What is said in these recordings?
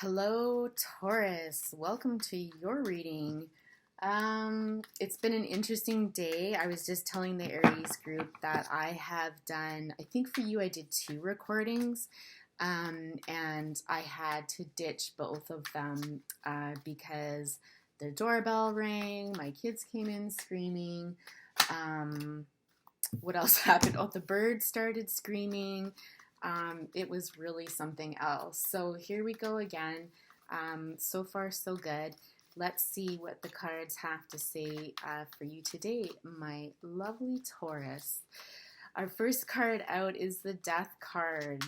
Hello, Taurus. Welcome to your reading. It's been an interesting day. I was just telling the Aries group that I have done, I think for you, I did two recordings, and I had to ditch both of them because the doorbell rang, my kids came in screaming. Um, what else happened? Oh, the birds started screaming. It was really something else. So here we go again. So far, so good. Let's see what the cards have to say for you today, my lovely Taurus. Our first card out is the Death card.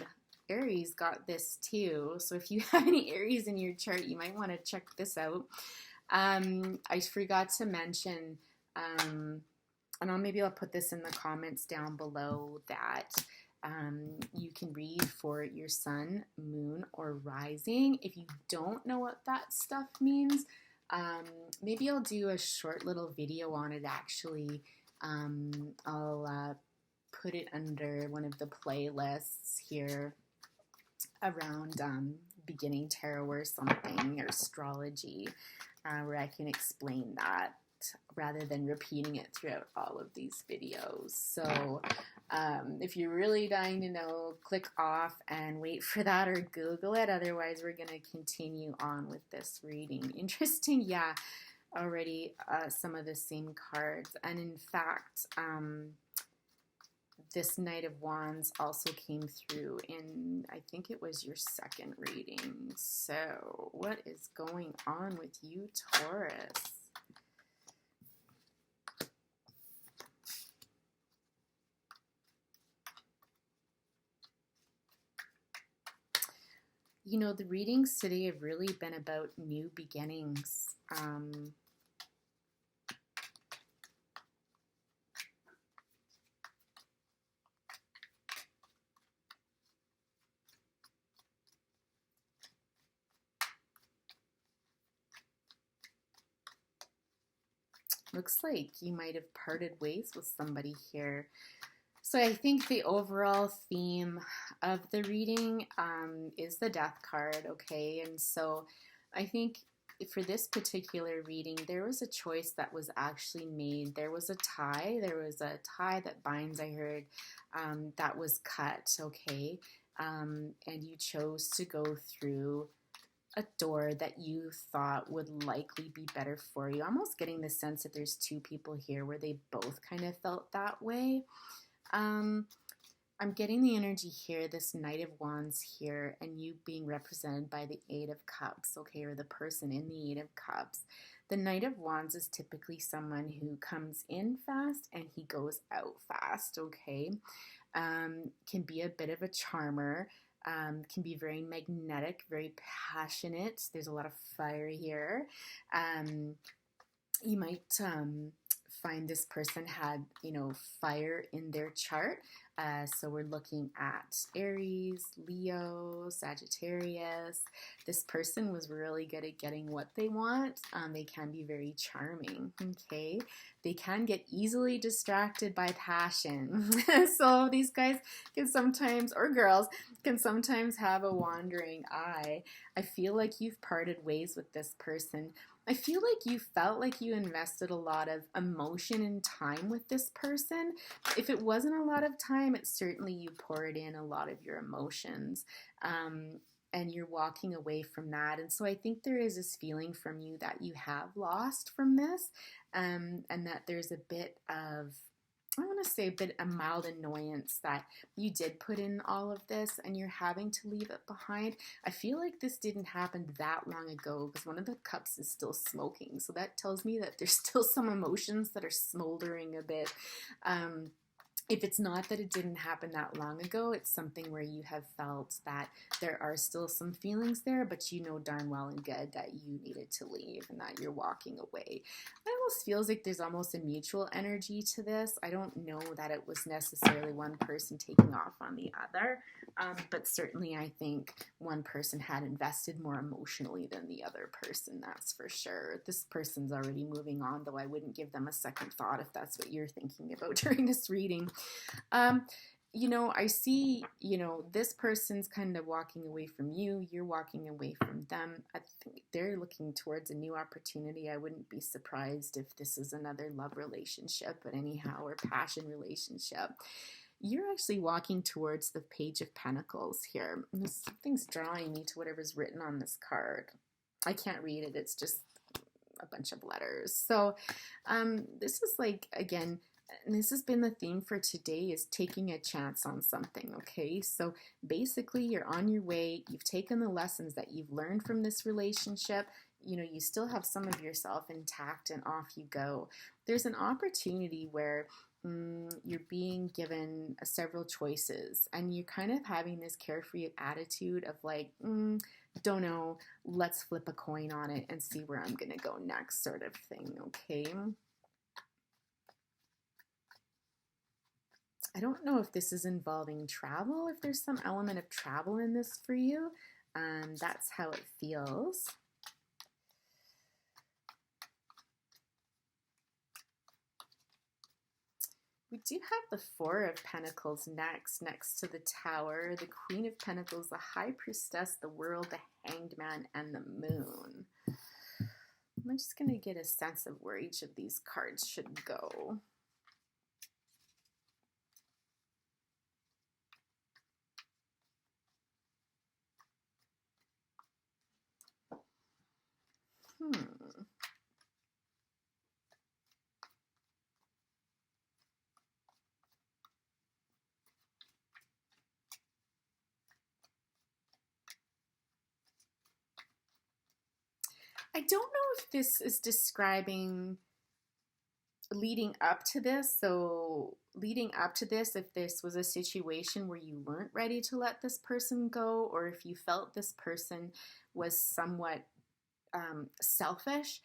Aries got this too. So if you have any Aries in your chart, you might want to check this out. I forgot to mention, and maybe I'll put this in the comments down below, that you can read for your sun, moon, or rising. If you don't know what that stuff means, maybe I'll do a short little video on it actually. I'll put it under one of the playlists here around beginning tarot or something, or astrology, where I can explain that rather than repeating it throughout all of these videos. So if you're really dying to know, click off and wait for that or Google it. Otherwise, we're going to continue on with this reading. Interesting, yeah, already some of the same cards. And in fact, this Knight of Wands also came through in, I think it was your second reading. So what is going on with you, Taurus? You know, the readings today have really been about new beginnings. Looks like you might have parted ways with somebody here. So I think the overall theme of the reading is the Death card, okay? And so I think for this particular reading, there was a choice that was actually made. There was a tie. There was a tie that binds, I heard, that was cut, okay? And you chose to go through a door that you thought would likely be better for you. I'm almost getting the sense that there's two people here where they both kind of felt that way. I'm getting the energy here, this Knight of Wands here, and you being represented by the Eight of Cups, okay, or the person in the Eight of Cups. The Knight of Wands is typically someone who comes in fast and he goes out fast, okay? Can be a bit of a charmer, can be very magnetic, very passionate. There's a lot of fire here. You might find this person had, fire in their chart. So we're looking at Aries, Leo, Sagittarius. This person was really good at getting what they want. They can be very charming, okay? They can get easily distracted by passion. So these guys can sometimes, or girls, can sometimes have a wandering eye. I feel like you've parted ways with this person. I feel like you felt like you invested a lot of emotion and time with this person. If it wasn't a lot of time, it's certainly you poured in a lot of your emotions, and you're walking away from that. And so I think there is this feeling from you that you have lost from this, and that there's a bit of, I want to say a bit of mild annoyance that you did put in all of this and you're having to leave it behind. I feel like this didn't happen that long ago because one of the cups is still smoking. So that tells me that there's still some emotions that are smoldering a bit. If it's not that it didn't happen that long ago, it's something where you have felt that there are still some feelings there, but you know darn well and good that you needed to leave and that you're walking away. It almost feels like there's almost a mutual energy to this. I don't know that it was necessarily one person taking off on the other, but certainly I think one person had invested more emotionally than the other person, that's for sure. This person's already moving on, though I wouldn't give them a second thought if that's what you're thinking about during this reading. I see, this person's kind of walking away from you. You're walking away from them. I think they're looking towards a new opportunity. I wouldn't be surprised if this is another love relationship, but anyhow, or passion relationship. You're actually walking towards the Page of Pentacles here. Something's drawing me to whatever's written on this card. I can't read it. It's just a bunch of letters. So this is like, again, and this has been the theme for today, is taking a chance on something, okay? So basically you're on your way. You've taken the lessons that you've learned from this relationship. You still have some of yourself intact, and off you go. There's an opportunity where you're being given several choices, and you're kind of having this carefree attitude of like, don't know, let's flip a coin on it and see where I'm going to go next, sort of thing, okay? I don't know if this is involving travel, if there's some element of travel in this for you. That's how it feels. We do have the Four of Pentacles next to the Tower, the Queen of Pentacles, the High Priestess, the World, the Hanged Man, and the Moon. I'm just going to get a sense of where each of these cards should go. I don't know if this is describing leading up to this. So leading up to this, if this was a situation where you weren't ready to let this person go, or if you felt this person was somewhat selfish,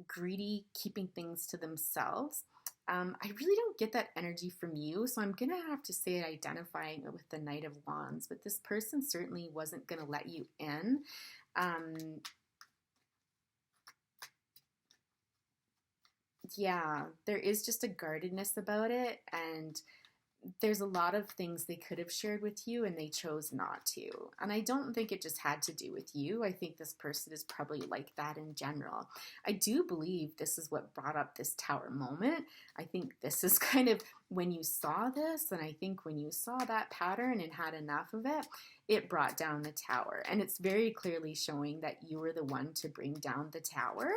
greedy, keeping things to themselves. I really don't get that energy from you, so I'm going to have to say it identifying it with the Knight of Wands, but this person certainly wasn't going to let you in. Yeah, there is just a guardedness about it, and there's a lot of things they could have shared with you and they chose not to. And I don't think it just had to do with you. I think this person is probably like that in general. I do believe this is what brought up this Tower moment. I think this is kind of when you saw this, and I think when you saw that pattern and had enough of it, it brought down the Tower. And it's very clearly showing that you were the one to bring down the Tower.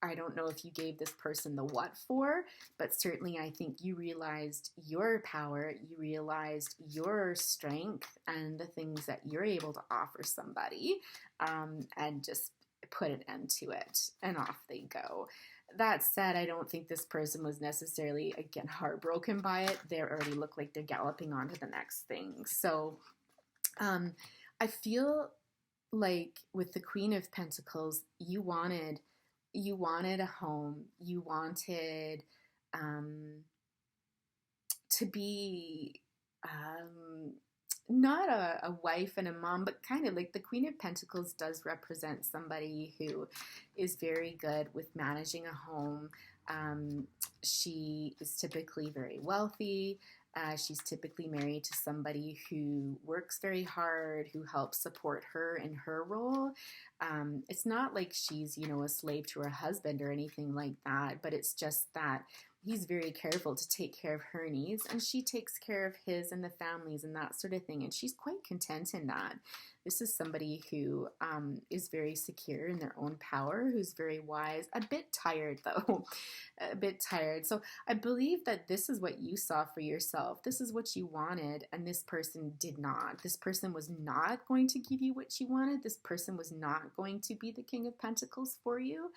I don't know if you gave this person the what for, but certainly I think you realized your power, you realized your strength and the things that you're able to offer somebody, and just put an end to it, and off they go. That said, I don't think this person was necessarily, again, heartbroken by it. They already look like they're galloping on to the next thing. So I feel like with the Queen of Pentacles, you wanted a home. You wanted to be not a wife and a mom, but kind of like the Queen of Pentacles does represent somebody who is very good with managing a home. She is typically very wealthy. She's typically married to somebody who works very hard, who helps support her in her role. It's not like she's, a slave to her husband or anything like that, but it's just that he's very careful to take care of her needs, and she takes care of his and the families and that sort of thing, and she's quite content in that. This is somebody who is very secure in their own power, who's very wise, a bit tired though, a bit tired. So I believe that this is what you saw for yourself. This is what you wanted, and this person did not. This person was not going to give you what you wanted. This person was not going to be the King of Pentacles for you,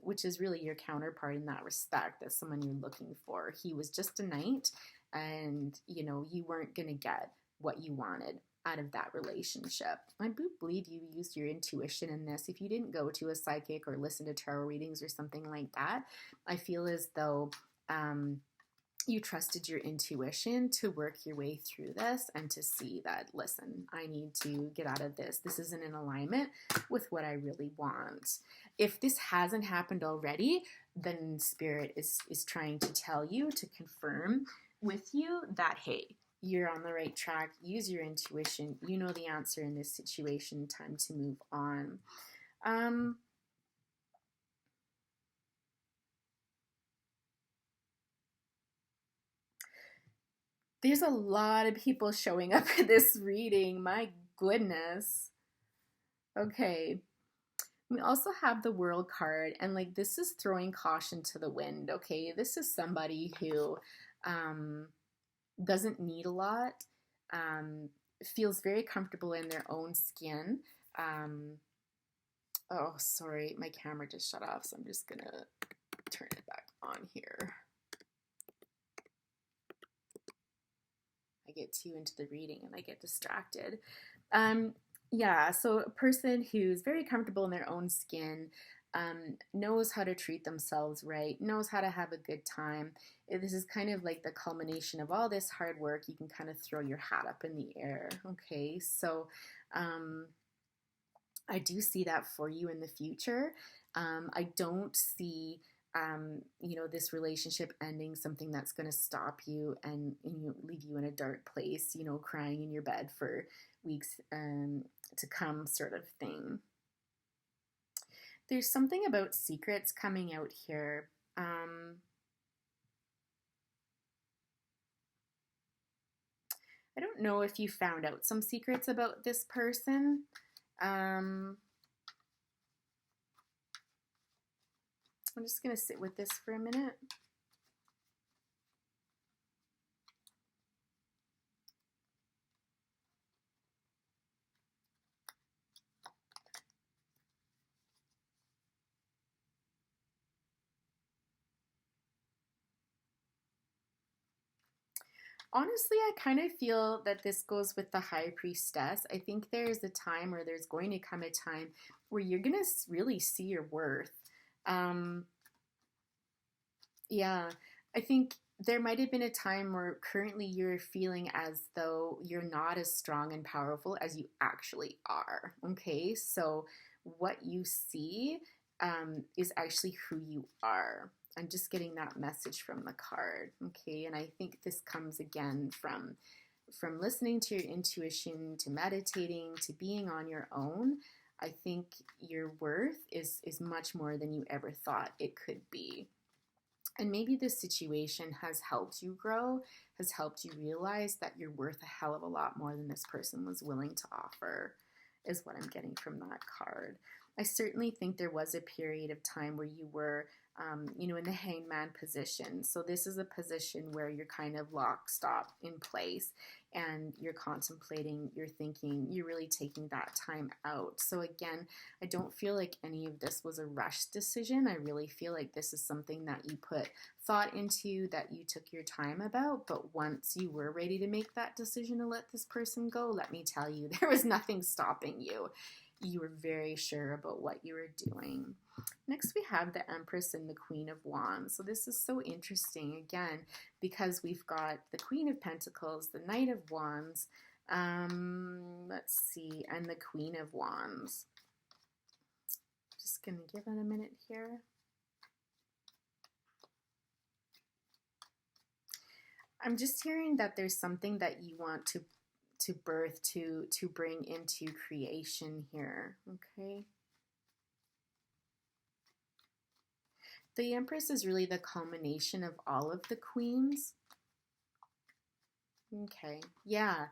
which is really your counterpart in that respect. That's someone you're looking for. He was just a knight, and you weren't going to get what you wanted out of that relationship. I do believe you used your intuition in this. If you didn't go to a psychic or listen to tarot readings or something like that, I feel as though you trusted your intuition to work your way through this and to see that, listen, I need to get out of this. This isn't in alignment with what I really want. If this hasn't happened already, then Spirit is trying to tell you, to confirm with you that, hey, you're on the right track. Use your intuition. You know the answer in this situation. Time to move on. There's a lot of people showing up in this reading. My goodness. Okay. We also have the World card, and like this is throwing caution to the wind. Okay. This is somebody who doesn't need a lot, feels very comfortable in their own skin. Oh, sorry. My camera just shut off, so I'm just going to turn it back on here. I get too into the reading and I get distracted. Yeah, so a person who's very comfortable in their own skin, knows how to treat themselves right, knows how to have a good time. This is kind of like the culmination of all this hard work. You can kind of throw your hat up in the air. Okay, so I do see that for you in the future. I don't see this relationship ending, something that's going to stop you and leave you in a dark place, crying in your bed for weeks to come, sort of thing. There's something about secrets coming out here. I don't know if you found out some secrets about this person. I'm just going to sit with this for a minute. Honestly, I kind of feel that this goes with the High Priestess. I think there's a time, or there's going to come a time where you're going to really see your worth. Yeah, I think there might have been a time where currently you're feeling as though you're not as strong and powerful as you actually are. Okay, so what you see is actually who you are. I'm just getting that message from the card. Okay, and I think this comes again from listening to your intuition, to meditating, to being on your own. I think your worth is much more than you ever thought it could be. And maybe this situation has helped you grow, has helped you realize that you're worth a hell of a lot more than this person was willing to offer, is what I'm getting from that card. I certainly think there was a period of time where you were, in the hangman position. So this is a position where you're kind of lock, stop in place, and you're contemplating, you're thinking, you're really taking that time out. So again, I don't feel like any of this was a rushed decision. I really feel like this is something that you put thought into, that you took your time about. But once you were ready to make that decision to let this person go, let me tell you, there was nothing stopping you. You were very sure about what you were doing. Next, we have the Empress and the Queen of Wands. So this is so interesting, again, because we've got the Queen of Pentacles, the Knight of Wands, let's see, and the Queen of Wands. Just going to give it a minute here. I'm just hearing that there's something that you want to birth, to bring into creation here, okay? The Empress is really the culmination of all of the queens. Okay, yeah,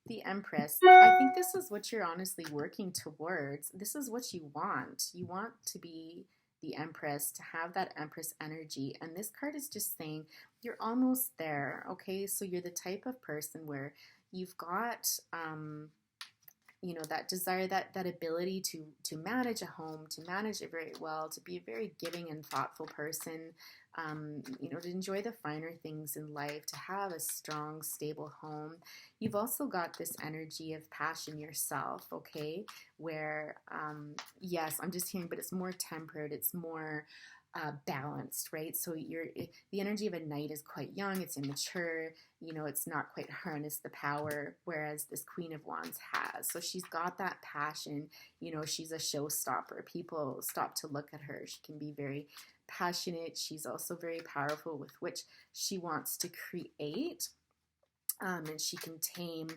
the Empress. I think this is what you're honestly working towards. This is what you want. You want to be the Empress, to have that Empress energy. And this card is just saying you're almost there, okay? So you're the type of person where you've got, that desire, that ability to manage a home, to manage it very well, to be a very giving and thoughtful person, to enjoy the finer things in life, to have a strong, stable home. You've also got this energy of passion yourself, okay? Where, yes, I'm just hearing, but it's more tempered, it's more balanced, right? So the energy of a knight is quite young, it's immature, it's not quite harnessed the power, whereas this Queen of Wands has. So she's got that passion, she's a showstopper. People stop to look at her. She can be very passionate. She's also very powerful with which she wants to create. And she can tame,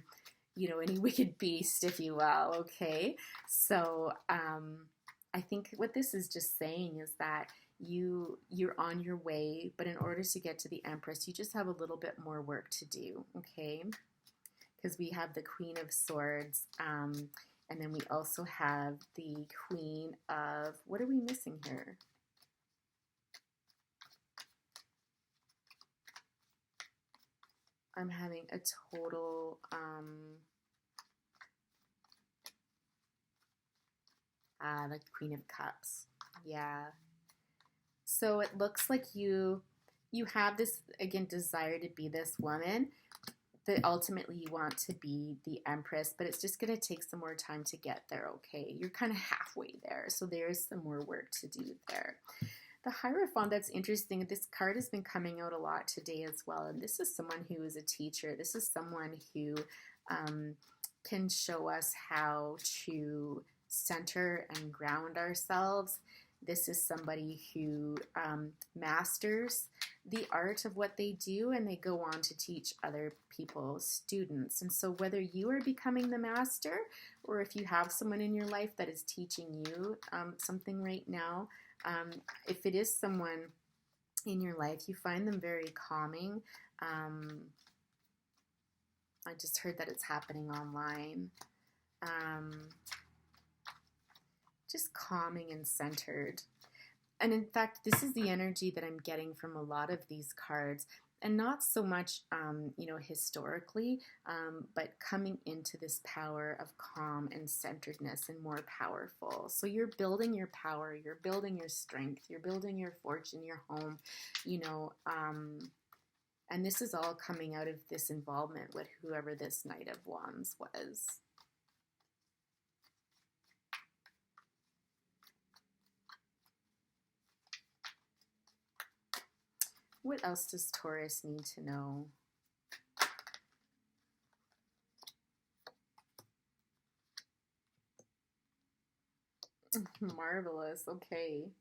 any wicked beast, if you will. Okay. So I think what this is just saying is that you're on your way, but in order to get to the Empress, you just have a little bit more work to do. Okay. Because we have the Queen of Swords, and then we also have the Queen of, what are we missing here? I'm having a total, the Queen of Cups. Yeah. So it looks like you have this, again, desire to be this woman, that ultimately you want to be the Empress, but it's just going to take some more time to get there, okay? You're kind of halfway there, so there's some more work to do there. The Hierophant, that's interesting. This card has been coming out a lot today as well, and this is someone who is a teacher. This is someone who can show us how to center and ground ourselves. This is somebody who masters the art of what they do, and they go on to teach other people, students. And so whether you are becoming the master, or if you have someone in your life that is teaching you something right now, if it is someone in your life, you find them very calming. I just heard that it's happening online. Just calming and centered. And in fact, this is the energy that I'm getting from a lot of these cards, and not so much, historically, but coming into this power of calm and centeredness and more powerful. So you're building your power, you're building your strength, you're building your fortune, your home, and this is all coming out of this involvement with whoever this Knight of Wands was. What else does Taurus need to know? Marvelous. Okay.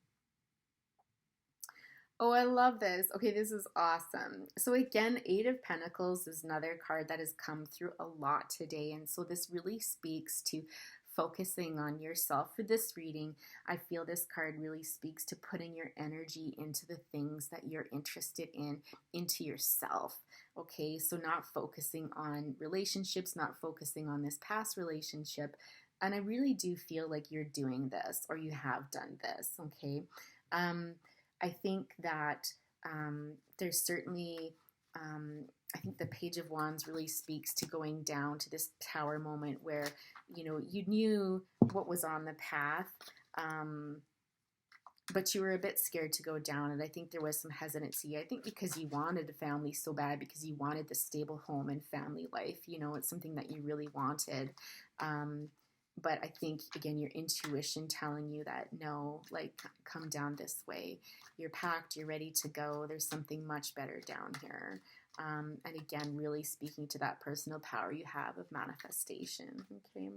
Oh, I love this. Okay, this is awesome. So again, Eight of Pentacles is another card that has come through a lot today. And so this really speaks to focusing on yourself. For this reading, I feel this card really speaks to putting your energy into the things that you're interested in, into yourself. Okay, so not focusing on relationships, not focusing on this past relationship. And I really do feel like you're doing this, or you have done this. Okay. I think that there's certainly, I think the Page of Wands really speaks to going down to this tower moment where, you knew what was on the path, but you were a bit scared to go down. And I think there was some hesitancy. I think because you wanted a family so bad, because you wanted the stable home and family life, it's something that you really wanted. But I think, again, your intuition telling you that, no, like, come down this way. You're packed, you're ready to go. There's something much better down here. And again, really speaking to that personal power you have of manifestation. Okay.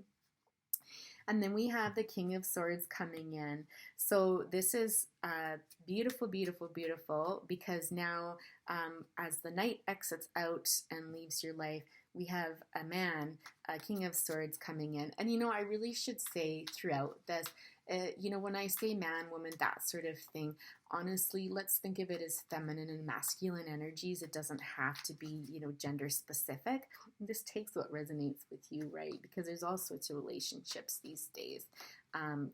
And then we have the King of Swords coming in. So this is beautiful, beautiful, beautiful, because now as the Knight exits out and leaves your life, we have a man, a King of Swords coming in. And, I really should say throughout this, when I say man, woman, that sort of thing, honestly, let's think of it as feminine and masculine energies. It doesn't have to be, gender specific. This takes what resonates with you, right? Because there's all sorts of relationships these days.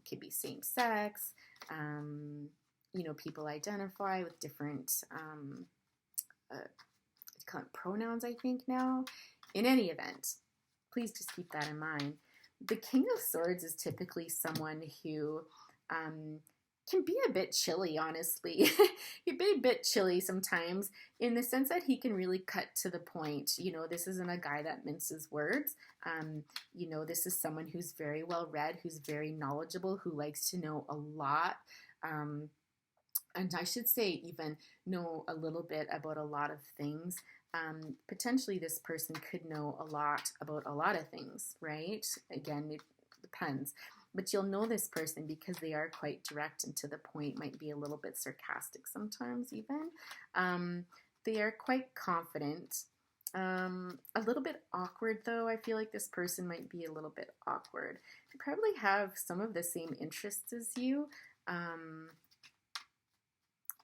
Could be same sex, people identify with different pronouns, I think now. In any event, please just keep that in mind. The King of Swords is typically someone who can be a bit chilly, honestly. He can be a bit chilly sometimes, in the sense that he can really cut to the point. This isn't a guy that minces words. This is someone who's very well read, who's very knowledgeable, who likes to know a lot. And I should say even know a little bit about a lot of things. Potentially this person could know a lot about a lot of things, right? Again, it depends. But you'll know this person because they are quite direct and to the point, might be a little bit sarcastic sometimes even. They are quite confident. A little bit awkward though. I feel like this person might be a little bit awkward. They probably have some of the same interests as you.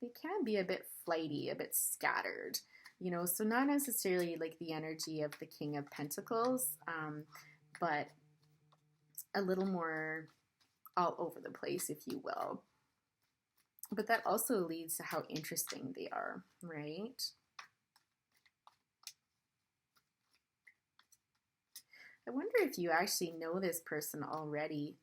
They can be a bit flighty, a bit scattered, you know, so not necessarily like the energy of the King of Pentacles, but a little more all over the place, if you will. But that also leads to how interesting they are, right? I wonder if you actually know this person already.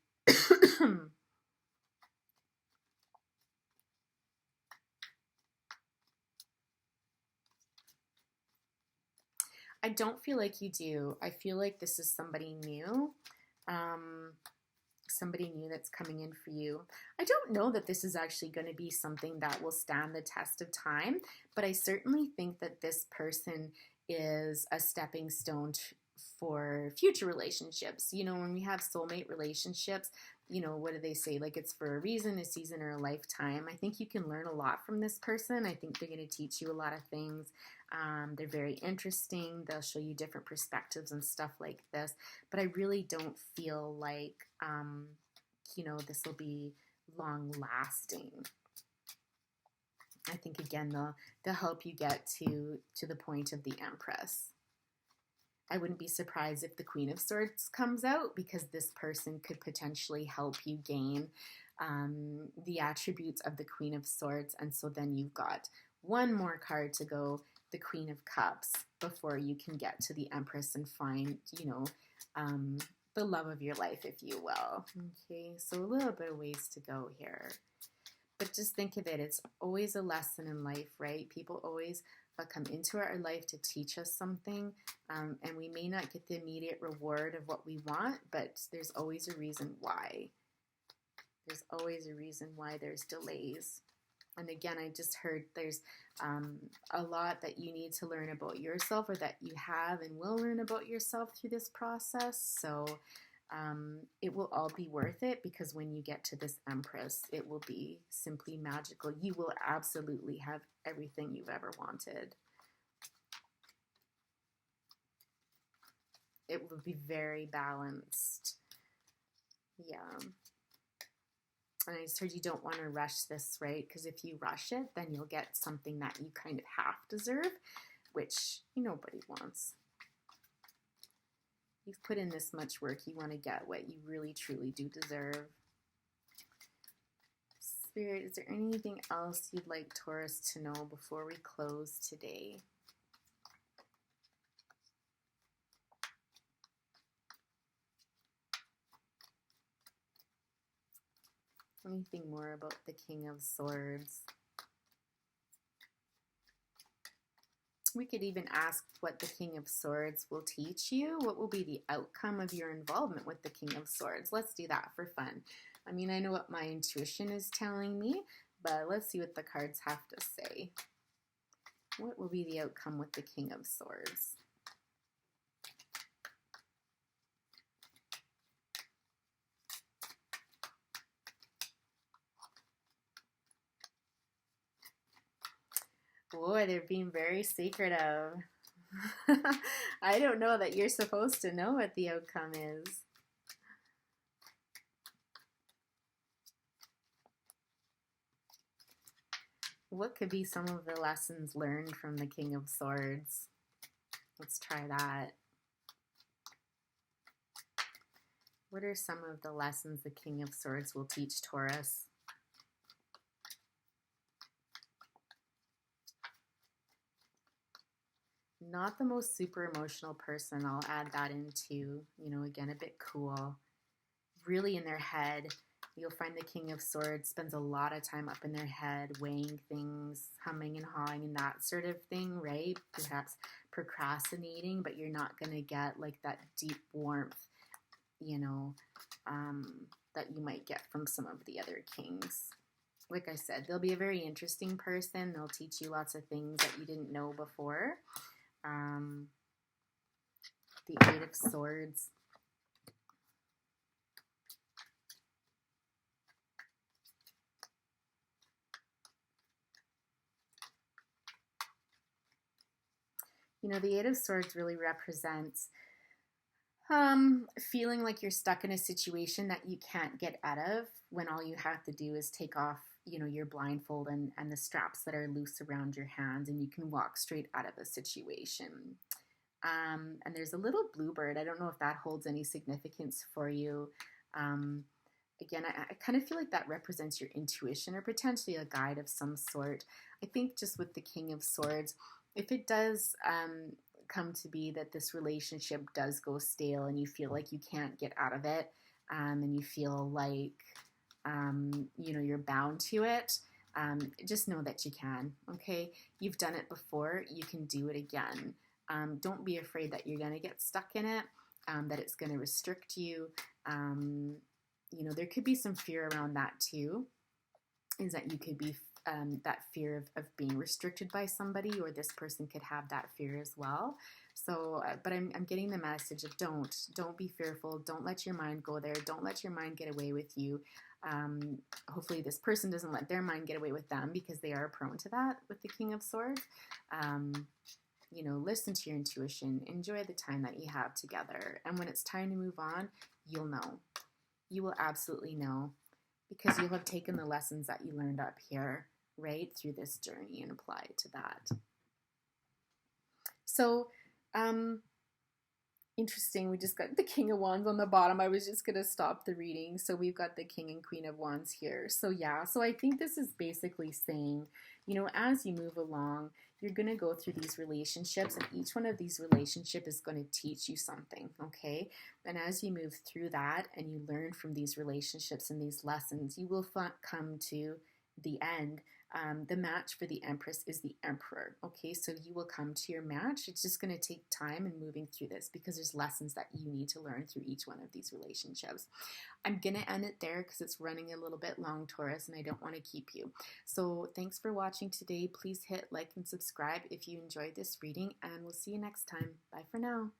I don't feel like you do. I feel like this is somebody new. Somebody new that's coming in for you. I don't know that this is actually going to be something that will stand the test of time, but I certainly think that this person is a stepping stone for future relationships. You know, when we have soulmate relationships, you know, what do they say? Like, it's for a reason, a season, or a lifetime. I think you can learn a lot from this person. I think they're going to teach you a lot of things. They're very interesting. They'll show you different perspectives and stuff like this. But I really don't feel like, you know, this will be long lasting. I think, again, they'll help you get to the point of the Empress. I wouldn't be surprised if the Queen of Swords comes out, because this person could potentially help you gain the attributes of the Queen of Swords. And so then you've got one more card to go, the Queen of Cups, before you can get to the Empress and find, you know, the love of your life, if you will. Okay, so a little bit of ways to go here. But just think of it, it's always a lesson in life, right? People always come into our life to teach us something, and we may not get the immediate reward of what we want, but there's always a reason why. There's always a reason why there's delays. And again, I just heard there's a lot that you need to learn about yourself, or that you have and will learn about yourself through this process. So it will all be worth it, because when you get to this Empress, it will be simply magical. You will absolutely have everything you've ever wanted. It will be very balanced. Yeah. And I just heard you don't want to rush this, right? Because if you rush it, then you'll get something that you kind of half deserve, which nobody wants. You've put in this much work, you want to get what you really truly do deserve. Spirit, is there anything else you'd like Taurus to know before we close today? Anything more about the King of Swords? We could even ask what the King of Swords will teach you. What will be the outcome of your involvement with the King of Swords? Let's do that for fun. I mean, I know what my intuition is telling me, but let's see what the cards have to say. What will be the outcome with the King of Swords? Boy, they're being very secretive. I don't know that you're supposed to know what the outcome is. What could be some of the lessons learned from the King of Swords? Let's try that. What are some of the lessons the King of Swords will teach Taurus? Not the most super emotional person. I'll add that into, again, a bit cool. Really in their head. You'll find the King of Swords spends a lot of time up in their head, weighing things, humming and hawing and that sort of thing, right? Perhaps procrastinating, but you're not going to get like that deep warmth, that you might get from some of the other kings. Like I said, they'll be a very interesting person. They'll teach you lots of things that you didn't know before. The Eight of Swords. The Eight of Swords really represents feeling like you're stuck in a situation that you can't get out of when all you have to do is take off, your blindfold and the straps that are loose around your hands, and you can walk straight out of a situation. And there's a little bluebird. I don't know if that holds any significance for you. Again, I kind of feel like that represents your intuition or potentially a guide of some sort. I think just with the King of Swords, if it does come to be that this relationship does go stale and you feel like you can't get out of it, and you feel like, you're bound to it, just know that you can, okay? You've done it before. You can do it again. Don't be afraid that you're going to get stuck in it, that it's going to restrict you. There could be some fear around that too, is that you could be that fear of being restricted by somebody, or this person could have that fear as well. So, but I'm getting the message of don't be fearful. Don't let your mind go there. Don't let your mind get away with you. Hopefully this person doesn't let their mind get away with them, because they are prone to that with the King of Swords. Listen to your intuition. Enjoy the time that you have together. And when it's time to move on, you'll know. You will absolutely know, because you'll have taken the lessons that you learned up here, right, through this journey and apply it to that. So, interesting. We just got the King of Wands on the bottom. I was just going to stop the reading. So we've got the King and Queen of Wands here. So yeah, so I think this is basically saying, as you move along, you're going to go through these relationships, and each one of these relationships is going to teach you something, okay? And as you move through that and you learn from these relationships and these lessons, you will come to the end. The match for the Empress is the Emperor, okay? So you will come to your match. It's just going to take time in moving through this, because there's lessons that you need to learn through each one of these relationships. I'm going to end it there because it's running a little bit long, Taurus, and I don't want to keep you. So thanks for watching today. Please hit like and subscribe if you enjoyed this reading, and we'll see you next time. Bye for now.